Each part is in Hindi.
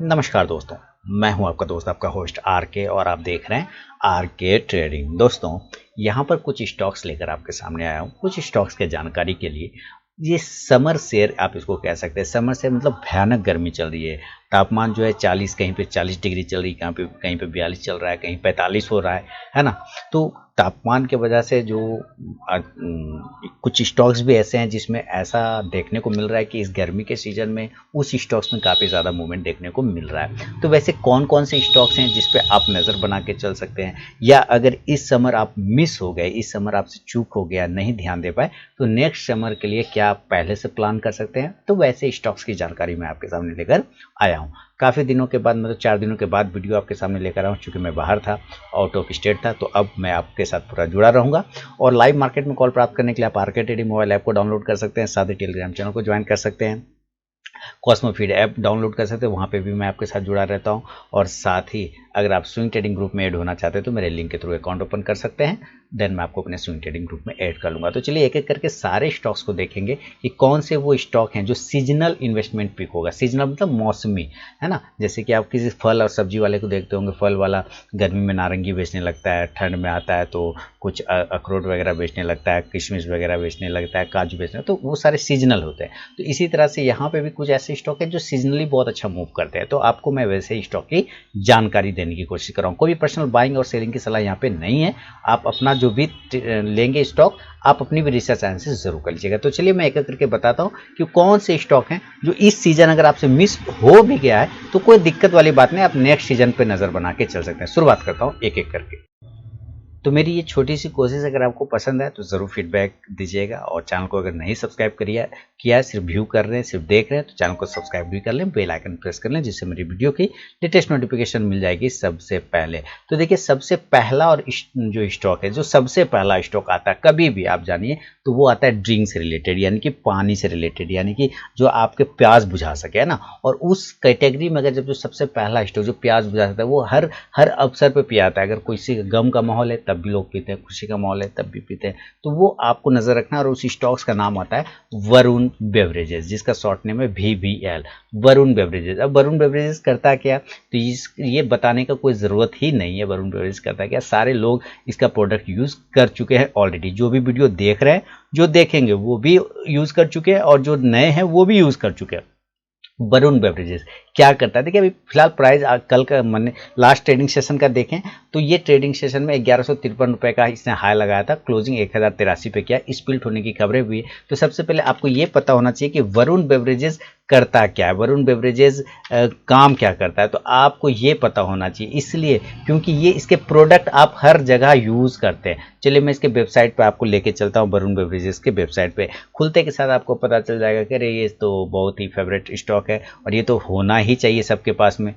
नमस्कार दोस्तों, मैं हूं आपका दोस्त, आपका होस्ट आर के, और आप देख रहे हैं आर के ट्रेडिंग। दोस्तों, यहां पर कुछ स्टॉक्स लेकर आपके सामने आया हूं, कुछ स्टॉक्स के जानकारी के लिए। ये समर सेल आप इसको कह सकते हैं। समर सेल मतलब भयानक गर्मी चल रही है। तापमान जो है 40, कहीं पे 40 डिग्री चल रही है, कहीं पे 42 चल रहा है, कहीं 45 हो रहा है ना। तो तापमान के वजह से जो कुछ स्टॉक्स भी ऐसे हैं जिसमें ऐसा देखने को मिल रहा है कि इस गर्मी के सीजन में उस स्टॉक्स में काफ़ी ज़्यादा मूवमेंट देखने को मिल रहा है। तो वैसे कौन कौन से स्टॉक्स हैं जिस पे आप नज़र बना के चल सकते हैं, या अगर इस समर आप मिस हो गए, इस समर आपसे चूक हो गया, नहीं ध्यान दे पाए, तो नेक्स्ट समर के लिए क्या आप पहले से प्लान कर सकते हैं। तो वैसे स्टॉक्स की जानकारी मैं आपके सामने लेकर आया हूँ। काफ़ी दिनों के बाद, मतलब 4 दिनों के बाद वीडियो आपके सामने लेकर आया हूँ, चूँकि मैं बाहर था, आउट ऑफ स्टेट था। तो अब मैं आपके साथ पूरा जुड़ा रहूँगा। और लाइव मार्केट में कॉल प्राप्त करने के लिए आप आर के ट्रेडिंग मोबाइल ऐप को डाउनलोड कर सकते हैं, साथ ही टेलीग्राम चैनल को ज्वाइन कर सकते हैं, कॉस्मो फीड ऐप डाउनलोड कर सकते हैं, वहाँ पे भी मैं आपके साथ जुड़ा रहता हूँ। और साथ ही अगर आप स्विंग ट्रेडिंग ग्रुप में ऐड होना चाहते हैं तो मेरे लिंक के थ्रू अकाउंट ओपन कर सकते हैं, देन मैं आपको अपने स्विंग ट्रेडिंग ग्रुप में ऐड कर लूँगा। तो चलिए एक एक करके सारे स्टॉक्स को देखेंगे कि कौन से वो स्टॉक हैं जो सीजनल इन्वेस्टमेंट पिक होगा। सीजनल मतलब मौसमी, है ना। जैसे कि आप किसी फल और सब्जी वाले को देखते होंगे, फल वाला गर्मी में नारंगी बेचने लगता है, ठंड में आता है तो कुछ अखरोट वगैरह बेचने लगता है, किशमिश वगैरह बेचने लगता है, काजू बेचने, तो वो सारे सीजनल होते हैं। तो इसी तरह से यहाँ पे भी कुछ ऐसे स्टॉक है जो सीजनली बहुत अच्छा मूव करते हैं। तो आपको मैं वैसे ही स्टॉक की जानकारी देने की कोशिश कर रहा हूँ। कोई पर्सनल बाइंग और सेलिंग की सलाह यहाँ पे नहीं है। आप अपना जो भी लेंगे स्टॉक, आप अपनी भी रिसर्च एनालिसिस जरूर कर लीजिएगा। तो चलिए मैं एक एक करके बताता हूँ कि कौन से स्टॉक हैं जो इस सीजन अगर आपसे मिस हो भी गया है तो कोई दिक्कत वाली बात नहीं, आप नेक्स्ट सीजन पे नजर बना के चल सकते हैं। शुरुआत करता हूँ एक एक करके। तो मेरी ये छोटी सी कोशिश अगर आपको पसंद है तो ज़रूर फीडबैक दीजिएगा, और चैनल को अगर नहीं सब्सक्राइब किया है, सिर्फ व्यू कर रहे हैं, सिर्फ देख रहे हैं, तो चैनल को सब्सक्राइब भी कर लें, बेल आइकन प्रेस कर लें, जिससे मेरी वीडियो की लेटेस्ट नोटिफिकेशन मिल जाएगी सबसे पहले। तो देखिए, सबसे पहला और जो स्टॉक है, जो सबसे पहला स्टॉक आता है कभी भी आप जानिए, तो वो आता है ड्रिंक से रिलेटेड, यानी कि पानी से रिलेटेड, यानी कि जो आपके प्यास बुझा सके, है ना। और उस कैटेगरी में अगर जब जो सबसे पहला स्टॉक जो प्यास बुझा सकता है, वो हर अवसर पे पिया जाता है। अगर किसी गम का माहौल है तब भी लोग पीते हैं, खुशी का माहौल है तब भी पीते हैं, तो वो आपको नजर रखना। और उस स्टॉक्स का नाम आता है वरुण बेवरेजेस, जिसका शॉर्ट नेम है VBL, वरुण बेवरेजेस। अब वरुण बेवरेजेस करता क्या, तो ये बताने का कोई ज़रूरत ही नहीं है। वरुण बेवरेजेस करता क्या, सारे लोग इसका प्रोडक्ट यूज़ कर चुके हैं ऑलरेडी। जो भी वीडियो देख रहे हैं, जो देखेंगे वो भी यूज़ कर चुके हैं, और जो नए हैं वो भी यूज़ कर चुके हैं। वरुण बेवरेजेस क्या करता है, देखिए अभी फिलहाल प्राइस कल का मैंने लास्ट ट्रेडिंग सेशन का देखें तो ये ट्रेडिंग सेशन में 1153 रुपये का इसने हाई लगाया था, क्लोजिंग 1083 पे किया, स्पिल्ट होने की खबरें भी है। तो सबसे पहले आपको ये पता होना चाहिए कि वरुण बेवरेजेस करता क्या है, वरुण बेवरेजेस काम क्या करता है, तो आपको ये पता होना चाहिए। इसलिए क्योंकि ये इसके प्रोडक्ट आप हर जगह यूज़ करते हैं। चलिए मैं इसके वेबसाइट पे आपको लेके चलता हूँ। वरुण बेवरेजेस के वेबसाइट पे खुलते के साथ आपको पता चल जाएगा कि अरे ये तो बहुत ही फेवरेट स्टॉक है और ये तो होना ही चाहिए सबके पास में।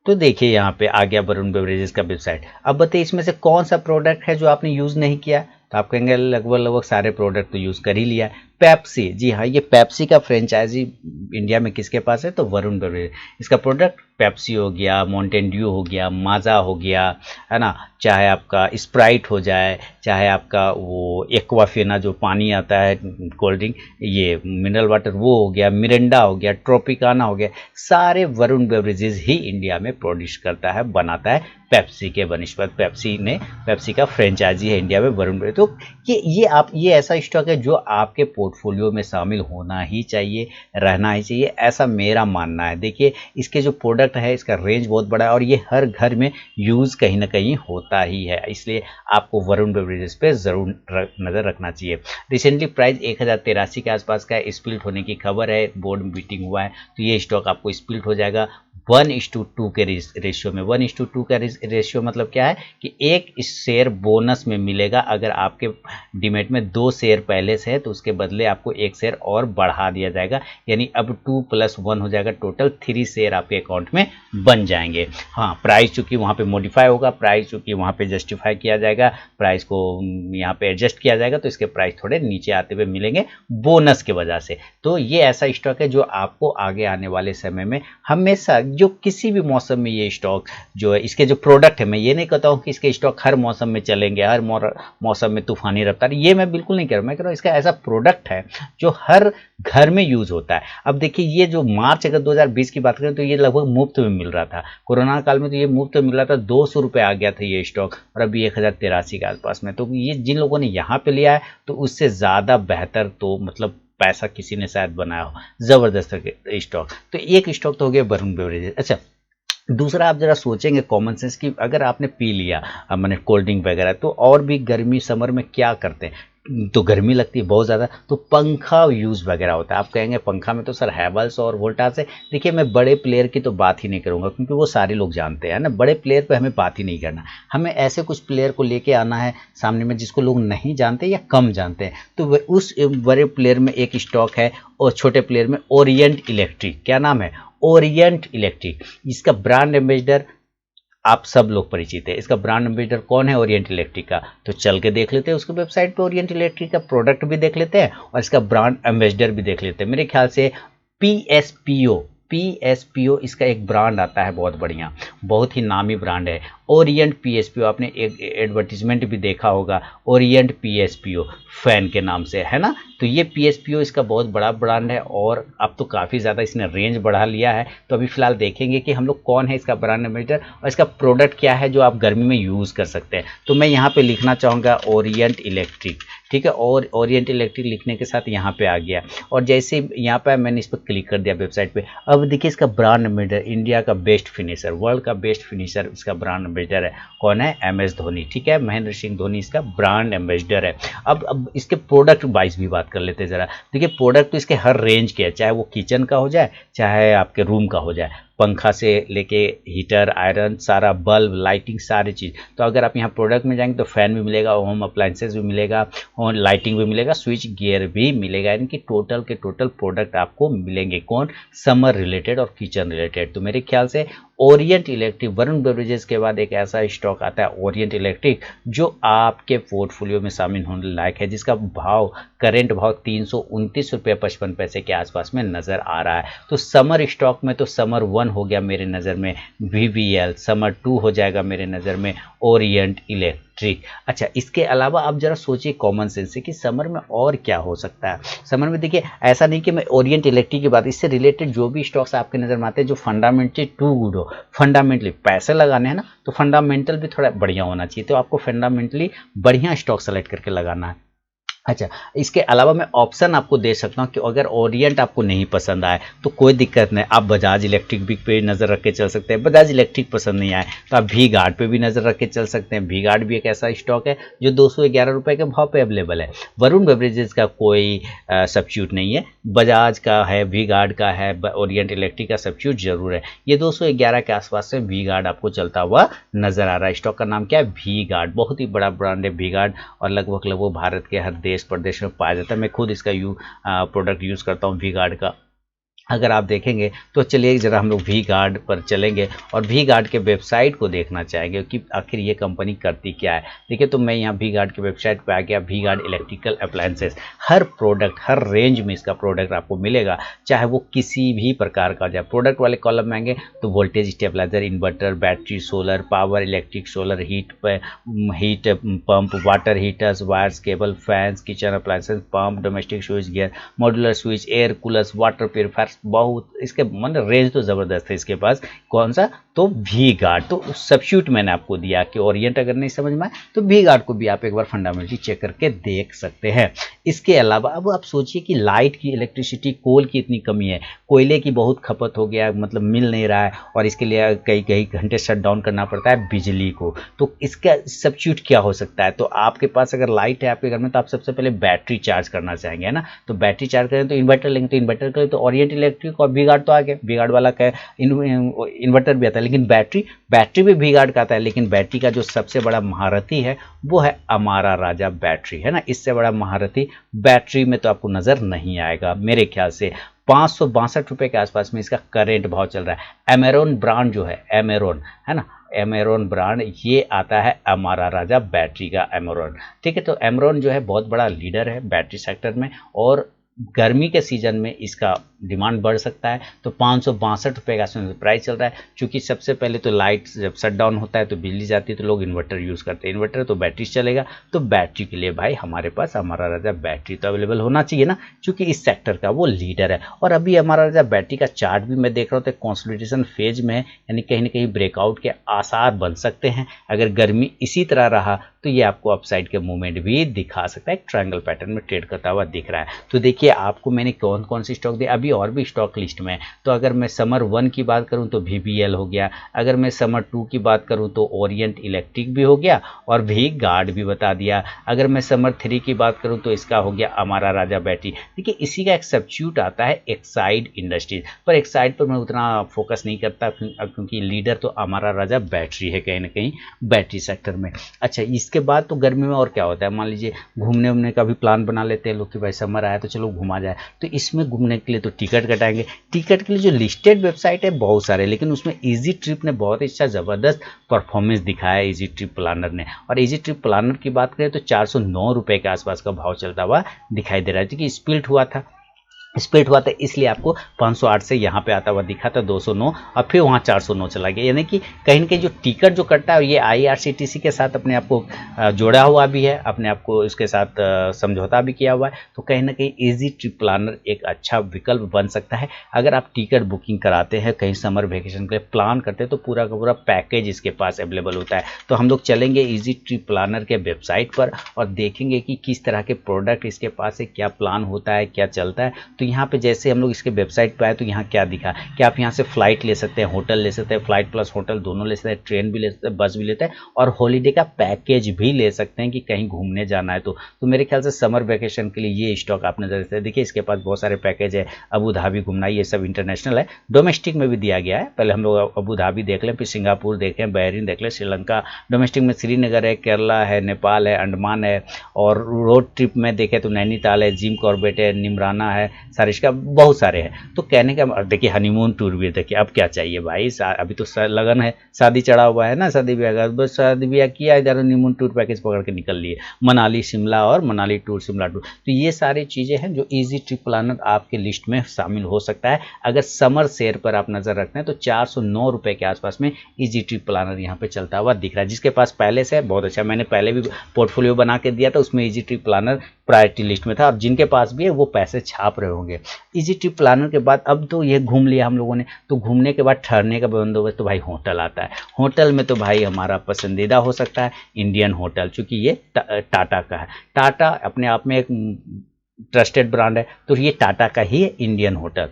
तो देखिए यहाँ पे आ गया वरुण बेवरेजेस का वेबसाइट। अब बताइए इसमें से कौन सा प्रोडक्ट है जो आपने यूज़ नहीं किया, तो आप कहेंगे लगभग सारे प्रोडक्ट तो यूज़ कर ही लिया है। पेप्सी, जी हाँ, ये पेप्सी का फ्रेंचाइजी इंडिया में किसके पास है, तो वरुण बेवरेज। इसका प्रोडक्ट पेप्सी हो गया, माउंटेन ड्यू हो गया, माजा हो गया, है ना, चाहे आपका स्प्राइट हो जाए, चाहे आपका वो एक्वाफेना जो पानी आता है कोल्ड ड्रिंक, ये मिनरल वाटर वो हो गया, मिरिंडा हो गया, ट्रोपिकाना हो गया, सारे वरुण बेवरेजेस ही इंडिया में प्रोड्यूस करता है, बनाता है पेप्सी के बनस्पत। पेप्सी का फ्रेंचाइजी है इंडिया में वरुण बेवरेज। तो ये ऐसा स्टॉक है जो आपके पोर्टफोलियो में शामिल होना ही चाहिए, रहना ही चाहिए, ऐसा मेरा मानना है। देखिए इसके जो प्रोडक्ट है, इसका रेंज बहुत बड़ा है और ये हर घर में यूज़ कहीं ना कहीं होता ही है, इसलिए आपको वरुण बेवरेजेस पे ज़रूर नज़र रखना चाहिए। रिसेंटली प्राइस 1083 के आसपास का स्प्लिट होने की खबर है, बोर्ड मीटिंग हुआ है, तो ये स्टॉक आपको स्प्लिट हो जाएगा 1:2 के रेशियो में। 1:2 का रेशियो मतलब क्या है कि एक शेयर बोनस में मिलेगा। अगर आपके डीमेट में 2 शेयर पहले से है तो उसके बदले आपको 1 शेयर और बढ़ा दिया जाएगा, यानी अब 2 + 1 हो जाएगा, टोटल 3 शेयर आपके अकाउंट में बन जाएंगे। हाँ, प्राइस चूंकि वहाँ पे मॉडिफाई होगा, प्राइस चूंकि वहाँ पे जस्टिफाई किया जाएगा, प्राइस को यहाँ पे एडजस्ट किया जाएगा, तो इसके प्राइस थोड़े नीचे आते हुए मिलेंगे बोनस की वजह से। तो ये ऐसा स्टॉक है जो आपको आगे आने वाले समय में हमेशा जो किसी भी मौसम में ये स्टॉक जो है, इसके जो प्रोडक्ट है, मैं ये नहीं कहता हूँ कि इसके स्टॉक हर मौसम में चलेंगे, हर मौसम में तूफानी रफ्तार, ये मैं बिल्कुल नहीं कह रहा। मैं कह रहा हूँ इसका ऐसा प्रोडक्ट है जो हर घर में यूज होता है। अब देखिए ये जो मार्च अगर 2020 की बात करें तो ये लगभग मुफ्त में मिल रहा था, कोरोना काल में तो ये मुफ्त में मिल रहा था, 200 रुपये आ गया था ये स्टॉक, और अभी 1083 के आसपास में। तो ये जिन लोगों ने यहाँ पे लिया है तो उससे ज़्यादा बेहतर तो मतलब पैसा किसी ने शायद बनाया हो, जबरदस्त स्टॉक। तो एक स्टॉक तो हो गया वरुण बेवरेजेस। अच्छा, दूसरा आप जरा सोचेंगे कॉमन सेंस कि अगर आपने पी लिया मैंने कोल्ड ड्रिंक वगैरह, तो और भी गर्मी समर में क्या करते हैं, तो गर्मी लगती है बहुत ज़्यादा, तो पंखा यूज़ वगैरह होता है। आप कहेंगे पंखा में तो सर हैवल्स और वोल्टास है। देखिए मैं बड़े प्लेयर की तो बात ही नहीं करूँगा, क्योंकि वो सारे लोग जानते हैं ना, बड़े प्लेयर पे हमें बात ही नहीं करना। हमें ऐसे कुछ प्लेयर को लेके आना है सामने में जिसको लोग नहीं जानते या कम जानते हैं। तो उस बड़े प्लेयर में एक स्टॉक है, और छोटे प्लेयर में ओरिएंट इलेक्ट्रिक। क्या नाम है? Orient electric. इसका ब्रांड एम्बेसडर आप सब लोग परिचित है। इसका ब्रांड एम्बेसडर कौन है? ओरिएंट इलेक्ट्रिक का। तो चल के देख लेते हैं उसकी वेबसाइट पे, ओरिएंट इलेक्ट्रिक का प्रोडक्ट भी देख लेते हैं और इसका ब्रांड एम्बेसडर भी देख लेते हैं। मेरे ख्याल से पीएसपीओ इसका एक ब्रांड आता है, बहुत बढ़िया, बहुत ही नामी ब्रांड है ओरिएंट पीएसपीओ। आपने एक एडवर्टीजमेंट भी देखा होगा ओरिएंट पीएसपीओ फैन के नाम से, है ना। तो ये पीएसपीओ इसका बहुत बड़ा ब्रांड है, और अब तो काफ़ी ज़्यादा इसने रेंज बढ़ा लिया है। तो अभी फिलहाल देखेंगे कि हम लोग कौन है इसका ब्रांड एम्बेसडर और इसका प्रोडक्ट क्या है जो आप गर्मी में यूज़ कर सकते हैं। तो मैं यहाँ पे लिखना चाहूँगा ओरिएंट इलेक्ट्रिक, ठीक है, और ओरिएंट इलेक्ट्रिक लिखने के साथ यहाँ पे आ गया, और जैसे यहाँ पे मैंने इस पर क्लिक कर दिया वेबसाइट पे। अब देखिए इसका ब्रांड एम्बेसडर, इंडिया का बेस्ट फिनिशर, वर्ल्ड का बेस्ट फिनिशर इसका ब्रांड एम्बेसडर है। कौन है? MS धोनी, ठीक है, महेंद्र सिंह धोनी इसका ब्रांड एम्बेसडर है। अब इसके प्रोडक्ट वाइज भी बात कर लेते हैं जरा। देखिए प्रोडक्ट तो इसके हर रेंज के है, चाहे वो किचन का हो जाए, चाहे आपके रूम का हो जाए, पंखा से लेके हीटर, आयरन, सारा बल्ब, लाइटिंग, सारी चीज़। तो अगर आप यहाँ प्रोडक्ट में जाएंगे तो फैन भी मिलेगा, होम अप्लाइंसेस भी मिलेगा, और लाइटिंग भी मिलेगा, स्विच गियर भी मिलेगा, यानी कि टोटल के टोटल प्रोडक्ट आपको मिलेंगे। कौन? समर रिलेटेड और किचन रिलेटेड। तो मेरे ख्याल से ओरिएंट इलेक्ट्रिक, वरुण बेवरेजेस के बाद एक ऐसा स्टॉक आता है ओरिएंट इलेक्ट्रिक जो आपके पोर्टफोलियो में शामिल होने लायक है, जिसका भाव करेंट भाव 329 रुपये 55 पैसे के आसपास में नज़र आ रहा है। तो समर स्टॉक में तो समर 1 हो गया मेरे नज़र में VVL, समर 2 हो जाएगा मेरे नज़र में ओरिएंट इलेक्ट्रिक। अच्छा, इसके अलावा आप जरा सोचिए कॉमन सेंस से कि समर में और क्या हो सकता है। समर में देखिए ऐसा नहीं कि मैं ओरिएंट इलेक्ट्रिक की बात, इससे रिलेटेड जो भी स्टॉक्स आपके नज़र में आते हैं जो फंडामेंटली टू गुड हो, फंडामेंटली पैसे लगाने हैं ना, तो फंडामेंटल भी थोड़ा बढ़िया होना चाहिए। तो आपको फंडामेंटली बढ़िया स्टॉक सेलेक्ट करके लगाना है। अच्छा, इसके अलावा मैं ऑप्शन आपको दे सकता हूँ कि अगर ओरिएंट आपको नहीं पसंद आए तो कोई दिक्कत नहीं, आप बजाज इलेक्ट्रिक भी पे नज़र रख के चल सकते हैं। बजाज इलेक्ट्रिक पसंद नहीं आए तो आप वी गार्ड पे भी नज़र रख के चल सकते हैं। वी गार्ड भी एक ऐसा स्टॉक है जो 211 रुपये के भाव पे अवेलेबल है। वरुण बेवरेजेस का कोई सब्स्टिट्यूट नहीं है, बजाज का है, वी गार्ड का है, ओरिएंट इलेक्ट्रिक का सब्स्टिट्यूट जरूर है। ये 211 के आसपास से वी गार्ड आपको चलता हुआ नजर आ रहा है। स्टॉक का नाम क्या है? V guard. बहुत ही बड़ा ब्रांड है वी गार्ड, और लगभग भारत के हर देश प्रदेश में पाया जाता है। मैं खुद इसका प्रोडक्ट यूज़ करता हूँ वी गार्ड का। अगर आप देखेंगे तो चलिए जरा हम लोग वी गार्ड पर चलेंगे और वी गार्ड के वेबसाइट को देखना चाहेंगे कि आखिर ये कंपनी करती क्या है। देखिए तो मैं यहाँ वी गार्ड के वेबसाइट पे आ गया। वी गार्ड इलेक्ट्रिकल अप्लायंसेस, हर प्रोडक्ट, हर रेंज में इसका प्रोडक्ट आपको मिलेगा, चाहे वो किसी भी प्रकार का जाए। प्रोडक्ट वाले कॉलम में आएंगे तो voltage stabiliser, inverter, battery, solar, power, electric, solar, heat pump, water heaters, wires, cable, fans, kitchen appliances, pump, domestic switch gear, modular switch, air coolers, water purifier, बहुत इसके मतलब रेंज तो ज़बरदस्त है इसके पास। कौन सा? तो वी गार्ड। तो सब्स्टिट्यूट मैंने आपको दिया कि ओरिएंट अगर नहीं समझ में आए तो वी गार्ड को भी आप एक बार फंडामेंटली चेक करके देख सकते हैं। इसके अलावा अब आप सोचिए कि लाइट की, इलेक्ट्रिसिटी, कोल की इतनी कमी है, कोयले की बहुत खपत हो गया, मतलब मिल नहीं रहा है, और इसके लिए कई कई घंटे शट डाउन करना पड़ता है बिजली को। तो इसका सब्स्टिट्यूट क्या हो सकता है? तो आपके पास अगर लाइट है आपके घर में तो आप सबसे पहले बैटरी चार्ज करना चाहेंगे, है ना। तो बैटरी चार्ज करें तो इन्वर्टर लेंगे, तो इन्वर्टर करें तो ओरिएंट इलेक्ट्रिक और वी गार्ड तो आ गया। वी गार्ड वाला का इन्वर्टर भी आता है, लेकिन बैटरी भी वी गार्ड का आता है। लेकिन बैटरी का जो सबसे बड़ा महारथी है वो है अमारा राजा बैटरी, है ना। इससे बड़ा महारथी बैटरी में तो आपको नजर नहीं आएगा। मेरे ख्याल से 562 रुपये के आसपास में इसका करेंट भाव चल रहा है। एमेरॉन ब्रांड जो है, एमेरॉन, है ना, एमेरॉन ब्रांड, ये आता है अमारा राजा बैटरी का एमेरॉन, ठीक है। तो एमेरॉन जो है बहुत बड़ा लीडर है बैटरी सेक्टर में, और गर्मी के सीजन में इसका डिमांड बढ़ सकता है। तो 562 रुपये का इसमें प्राइस चल रहा है। क्योंकि सबसे पहले तो लाइट जब शट डाउन होता है तो बिजली जाती है तो लोग इन्वर्टर यूज़ करते हैं, इन्वर्टर तो बैटरी से चलेगा। तो बैटरी के लिए भाई हमारे पास हमारा राजा बैटरी तो अवेलेबल होना चाहिए ना, क्योंकि इस सेक्टर का वो लीडर है। और अभी हमारा राजा बैटरी का चार्ट भी मैं देख रहा हूँ तो कंसोलिडेशन फेज में है, यानी कहीं ना कहीं ब्रेकआउट के आसार बन सकते हैं। अगर गर्मी इसी तरह रहा तो ये आपको अपसाइड के मूवमेंट भी दिखा सकता है। एक ट्रायंगल पैटर्न में ट्रेड करता हुआ दिख रहा है। तो देखिए आपको मैंने कौन कौन सी स्टॉक दी, अभी और भी स्टॉक लिस्ट में है। तो अगर मैं समर 1 की बात करूं तो VBL हो गया, अगर मैं समर 2 की बात करूं तो ओरिएंट इलेक्ट्रिक भी हो गया और भी गार्ड भी बता दिया। अगर मैं समर 3 की बात करूं तो इसका हो गया हमारा राजा बैटरी। देखिए इसी का एक सब्स्टिट्यूट आता है एक्साइड इंडस्ट्रीज, पर एक्साइड पर मैं उतना फोकस नहीं करता क्योंकि लीडर तो हमारा राजा बैटरी है कहीं ना कहीं बैटरी सेक्टर में। अच्छा इसके बाद तो गर्मी में और क्या होता है, मान लीजिए घूमने उमने का भी प्लान बना लेते हैं लोग कि भाई समर आया तो चलो घुमा जाए। तो इसमें घूमने के लिए तो टिकट कटाएंगे। टिकट के लिए जो लिस्टेड वेबसाइट है बहुत सारे, लेकिन उसमें इजी ट्रिप ने बहुत अच्छा ज़बरदस्त परफॉर्मेंस दिखाया है इजी ट्रिप प्लानर ने। और इजी ट्रिप प्लानर की बात करें तो 409 रुपये के आसपास का भाव चलता हुआ दिखाई दे रहा है, क्योंकि स्प्लिट हुआ था इसलिए आपको 508 से यहाँ पे आता हुआ दिखा था 209 और फिर वहाँ 409 चला गया। यानी कि कहीं ना कहीं जो टिकट जो कटता है ये IRCTC के साथ अपने आप को जोड़ा हुआ भी है, अपने आप को इसके साथ समझौता भी किया हुआ है। तो कहीं ना कहीं इजी ट्रिप प्लानर एक अच्छा विकल्प बन सकता है। अगर आप टिकट बुकिंग कराते हैं कहीं समर वेकेशन के लिए प्लान करते हैं तो पूरा का पूरा पैकेज इसके पास अवेलेबल होता है। तो हम लोग चलेंगे इजी ट्रिप प्लानर के वेबसाइट पर और देखेंगे कि किस तरह के प्रोडक्ट इसके पास है, क्या प्लान होता है, क्या चलता है। तो यहाँ पे जैसे हम लोग इसके वेबसाइट पे आए तो यहाँ क्या दिखा कि आप यहाँ से फ्लाइट ले सकते हैं, होटल ले सकते हैं, फ्लाइट प्लस होटल दोनों ले सकते हैं, ट्रेन भी ले सकते हैं, बस भी लेते हैं और हॉलीडे का पैकेज भी ले सकते हैं कि कहीं घूमने जाना है तो मेरे ख्याल से समर वेकेशन के लिए ये स्टॉक आप नजर से देखिए। इसके पास बहुत सारे पैकेज है, अबू धाबी घूमना, ये सब इंटरनेशनल है, डोमेस्टिक में भी दिया गया है। पहले हम लोग अबू धाबी देख लें, फिर सिंगापुर देखें, बहरीन देख लें, श्रीलंका। डोमेस्टिक में श्रीनगर है, केरला है, नेपाल है, अंडमान है और रोड ट्रिप में देखें तो नैनीताल है, जिम कॉर्बेट है, निमराना है, सारिस्का, बहुत सारे हैं। तो कहने का देखिए हनीमून टूर भी देखिए, अब क्या चाहिए भाई, अभी तो लगन है, शादी चढ़ा हुआ है ना, शादी ब्याह का, बस शादी ब्याह किया, इधर हनीमून टूर पैकेज पकड़ के निकल लिए, मनाली शिमला और मनाली टूर शिमला टूर। तो ये सारी चीज़ें हैं जो इजी ट्रिप प्लानर आपके लिस्ट में शामिल हो सकता है। अगर समर सेल पर आप नज़र रखते हैं तो 409 रुपये के आसपास में इजी ट्रिप प्लानर यहाँ पे चलता हुआ दिख रहा है। जिसके पास पहले से है बहुत अच्छा, मैंने पहले भी पोर्टफोलियो बना के दिया था, उसमें easy trip planner priority list में था। अब जिनके पास भी है वो पैसे छाप रहे होंगे। इजी ट्रिप प्लानर के बाद अब तो ये घूम लिया हम लोगों ने, तो घूमने के बाद ठहरने का बंदोबस्त तो भाई होटल आता है। होटल में तो भाई हमारा पसंदीदा हो सकता है इंडियन होटल, चूँकि ये टाटा का है। टाटा अपने आप में एक ट्रस्टेड ब्रांड है, तो ये टाटा का ही है इंडियन होटल।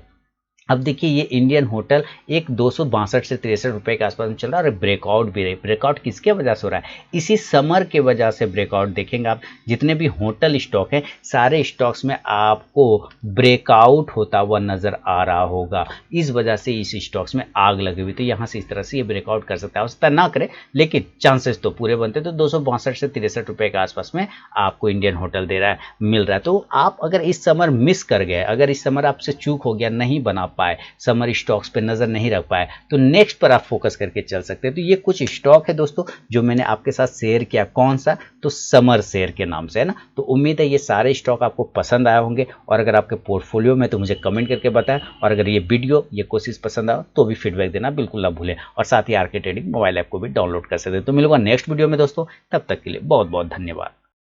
अब देखिए ये इंडियन होटल एक 262 से 63 रुपये के आसपास में चल रहा है और ब्रेकआउट भी रही। ब्रेकआउट किसके वजह से हो रहा है, इसी समर के वजह से ब्रेकआउट देखेंगे आप। जितने भी होटल स्टॉक हैं सारे स्टॉक्स में आपको ब्रेकआउट होता हुआ नजर आ रहा होगा, इस वजह से इस स्टॉक्स में आग लगी हुई। तो यहाँ से इस तरह से ये ब्रेकआउट कर सकता है, हो सकता है ना करे लेकिन चांसेस तो पूरे बनते। तो 262 से 63 रुपये के आसपास में आपको इंडियन होटल दे रहा है, मिल रहा है। तो आप अगर इस समर मिस कर गए, अगर इस समर आपसे चूक हो गया, नहीं बना पाए, समर स्टॉक्स पे नजर नहीं रख पाए, तो नेक्स्ट पर आप फोकस करके चल सकते हैं। तो ये कुछ स्टॉक है दोस्तों जो मैंने आपके साथ शेयर किया। कौन सा, तो समर शेयर के नाम से है ना। तो उम्मीद है ये सारे स्टॉक आपको पसंद आए होंगे और अगर आपके पोर्टफोलियो में तो मुझे कमेंट करके बताएं। और अगर ये वीडियो ये कोशिश पसंद आए तो भी फीडबैक देना बिल्कुल ना भूलें। और साथ ही आरके ट्रेडिंग मोबाइल ऐप को भी डाउनलोड कर सकते हैं। तो मिलूंगा नेक्स्ट वीडियो में दोस्तों, तब तक के लिए बहुत बहुत धन्यवाद।